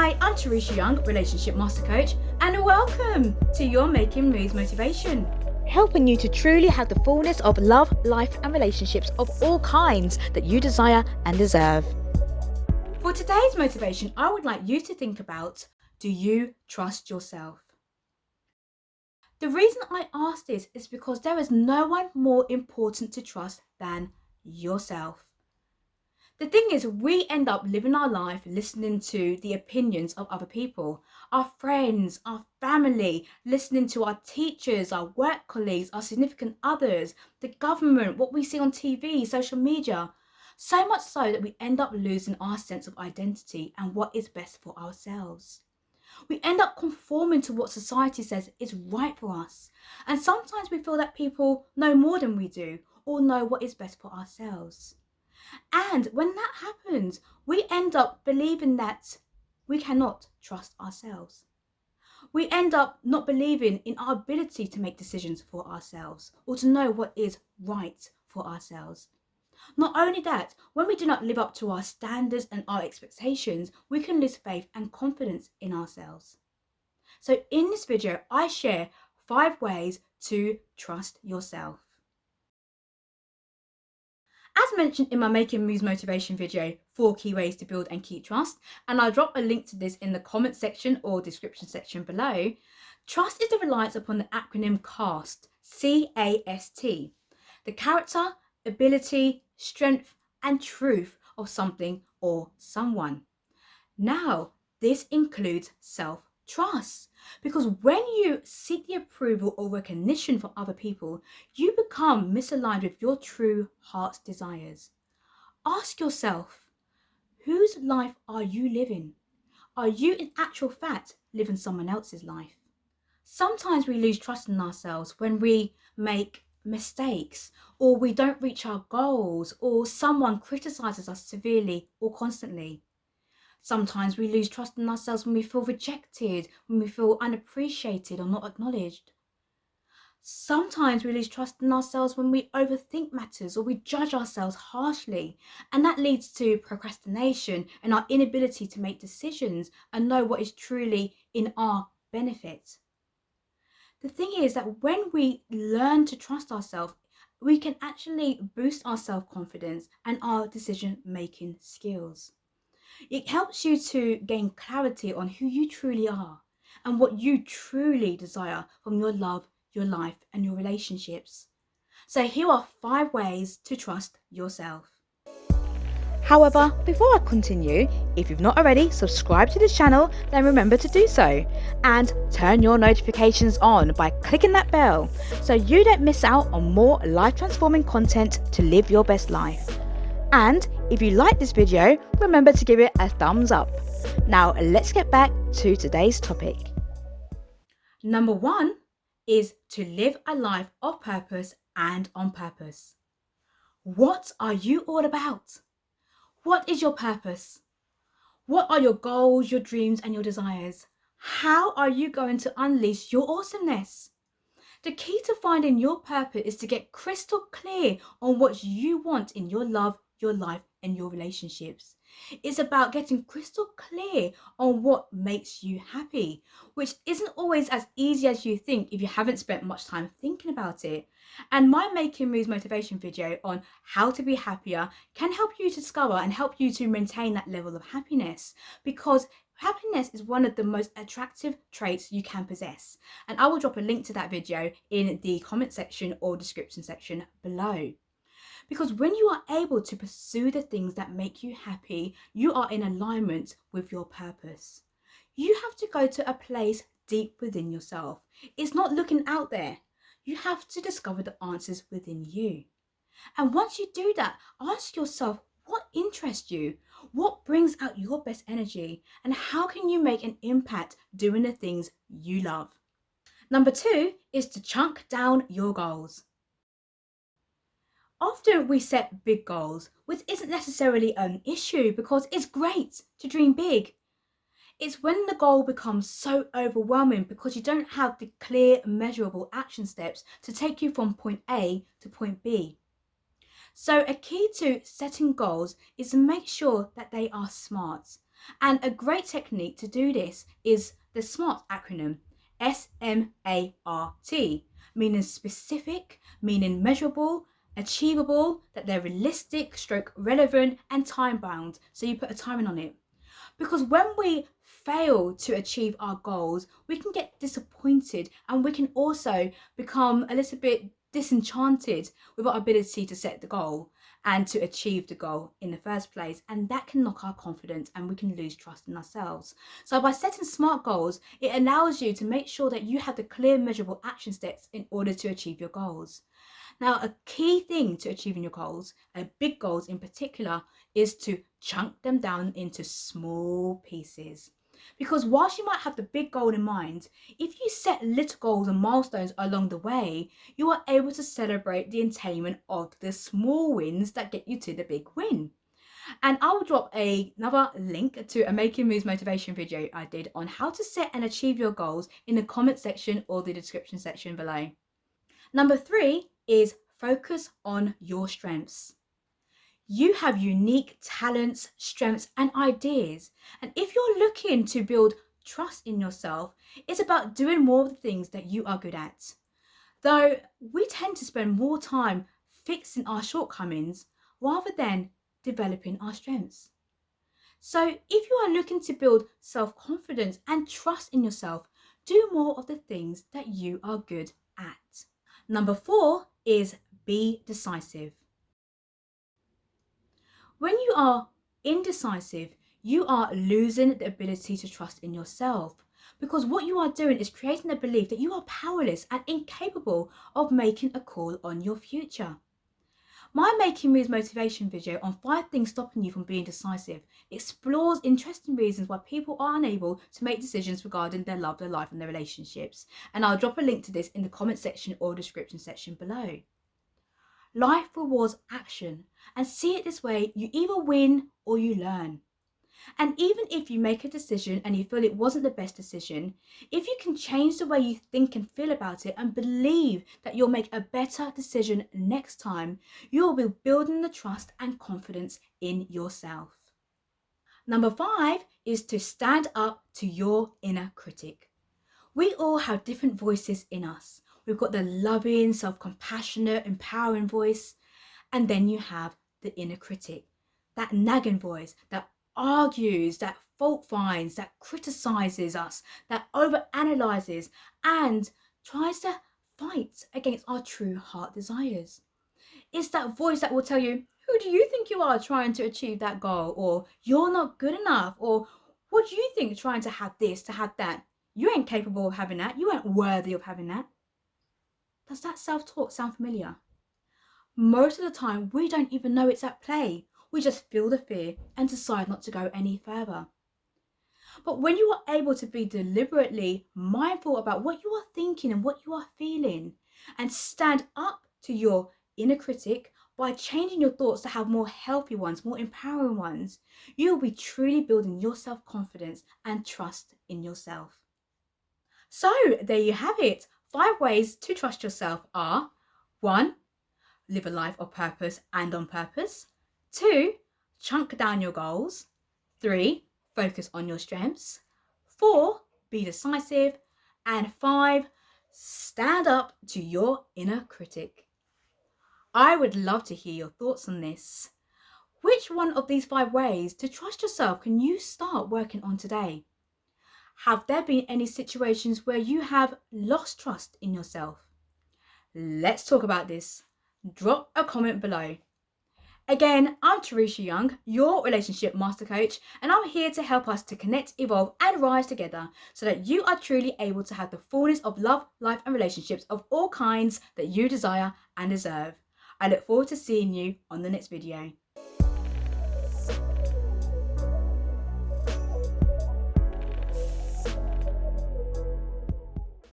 Hi, I'm Teresha Young, Relationship Master Coach, and welcome to your Making Moves Motivation. Helping you to truly have the fullness of love, life and relationships of all kinds that you desire and deserve. For today's motivation, I would like you to think about, do you trust yourself? The reason I ask this is because there is no one more important to trust than yourself. The thing is, we end up living our life listening to the opinions of other people, our friends, our family, listening to our teachers, our work colleagues, our significant others, the government, what we see on TV, social media. So much so that we end up losing our sense of identity and what is best for ourselves. We end up conforming to what society says is right for us. And sometimes we feel that people know more than we do or know what is best for ourselves. And when that happens, we end up believing that we cannot trust ourselves. We end up not believing in our ability to make decisions for ourselves or to know what is right for ourselves. Not only that, when we do not live up to our standards and our expectations, we can lose faith and confidence in ourselves. So in this video, I share 5 ways to trust yourself. As mentioned in my Making Moves Motivation video, 4 key ways to build and keep trust, and I'll drop a link to this in the comment section or description section below. Trust is the reliance upon the acronym CAST, C-A-S-T, the character, ability, strength, and truth of something or someone. Now, this includes self-trust, because when you seek the approval or recognition from other people, you become misaligned with your true heart's desires. Ask yourself, whose life are you living? Are you in actual fact living someone else's life? Sometimes we lose trust in ourselves when we make mistakes, or we don't reach our goals, or someone criticizes us severely or constantly. Sometimes we lose trust in ourselves when we feel rejected, when we feel unappreciated or not acknowledged. Sometimes we lose trust in ourselves when we overthink matters or we judge ourselves harshly, and that leads to procrastination and our inability to make decisions and know what is truly in our benefit. The thing is that when we learn to trust ourselves, we can actually boost our self-confidence and our decision-making skills. It helps you to gain clarity on who you truly are and what you truly desire from your love, your life, and your relationships. So here are 5 ways to trust yourself. However, before I continue, if you've not already subscribed to this channel, then remember to do so. And turn your notifications on by clicking that bell so you don't miss out on more life-transforming content to live your best life. And if you like this video, remember to give it a thumbs up. Now let's get back to today's topic. Number 1 is to live a life of purpose and on purpose. What are you all about? What is your purpose? What are your goals, your dreams, and your desires? How are you going to unleash your awesomeness? The key to finding your purpose is to get crystal clear on what you want in your love, your life, and your relationships. It's about getting crystal clear on what makes you happy, which isn't always as easy as you think if you haven't spent much time thinking about it. And my Making Moves motivation video on how to be happier can help you discover and help you to maintain that level of happiness, because happiness is one of the most attractive traits you can possess. And I will drop a link to that video in the comment section or description section below. Because when you are able to pursue the things that make you happy, you are in alignment with your purpose. You have to go to a place deep within yourself. It's not looking out there. You have to discover the answers within you. And once you do that, ask yourself, what interests you? What brings out your best energy? And how can you make an impact doing the things you love? Number 2 is to chunk down your goals. Often we set big goals, which isn't necessarily an issue because it's great to dream big. It's when the goal becomes so overwhelming because you don't have the clear, measurable action steps to take you from point A to point B. So a key to setting goals is to make sure that they are smart. And a great technique to do this is the SMART acronym, SMART, meaning specific, meaning measurable, achievable, that they're realistic, stroke relevant, and time bound. So you put a timing on it. Because when we fail to achieve our goals, we can get disappointed and we can also become a little bit disenchanted with our ability to set the goal and to achieve the goal in the first place. And that can knock our confidence and we can lose trust in ourselves. So by setting SMART goals, it allows you to make sure that you have the clear, measurable action steps in order to achieve your goals. Now, a key thing to achieving your goals, big goals in particular, is to chunk them down into small pieces. Because whilst you might have the big goal in mind, if you set little goals and milestones along the way, you are able to celebrate the attainment of the small wins that get you to the big win. And I will drop another link to a Making Moves motivation video I did on how to set and achieve your goals in the comment section or the description section below. Number 3 is focus on your strengths. You have unique talents, strengths, and ideas. And if you're looking to build trust in yourself, it's about doing more of the things that you are good at. Though we tend to spend more time fixing our shortcomings rather than developing our strengths. So if you are looking to build self-confidence and trust in yourself, do more of the things that you are good at. Number 4 is be decisive. When you are indecisive, you are losing the ability to trust in yourself, because what you are doing is creating the belief that you are powerless and incapable of making a call on your future. My Making Moves motivation video on 5 things stopping you from being decisive explores interesting reasons why people are unable to make decisions regarding their love, their life, and their relationships. And I'll drop a link to this in the comment section or description section below. Life rewards action, and see it this way, you either win or you learn. And even if you make a decision and you feel it wasn't the best decision, if you can change the way you think and feel about it and believe that you'll make a better decision next time, you'll be building the trust and confidence in yourself. Number 5 is to stand up to your inner critic. We all have different voices in us. We've got the loving, self-compassionate, empowering voice, and then you have the inner critic, that nagging voice that argues, that fault finds, that criticizes us, that overanalyzes and tries to fight against our true heart desires. It's that voice that will tell you, who do you think you are trying to achieve that goal? Or you're not good enough? Or what do you think trying to have this, to have that? You ain't capable of having that. You ain't worthy of having that. Does that self-talk sound familiar? Most of the time, we don't even know it's at play. We just feel the fear and decide not to go any further. But when you are able to be deliberately mindful about what you are thinking and what you are feeling, and stand up to your inner critic by changing your thoughts to have more healthy ones, more empowering ones, you will be truly building your self-confidence and trust in yourself. So there you have it. 5 ways to trust yourself are: 1. Live a life of purpose and on purpose. 2. Chunk down your goals. 3. Focus on your strengths. 4. Be decisive. And 5. Stand up to your inner critic. I would love to hear your thoughts on this. Which one of these 5 ways to trust yourself can you start working on today? Have there been any situations where you have lost trust in yourself? Let's talk about this. Drop a comment below. Again, I'm Teresha Young, your relationship master coach, and I'm here to help us to connect, evolve, and rise together so that you are truly able to have the fullness of love, life, and relationships of all kinds that you desire and deserve. I look forward to seeing you on the next video.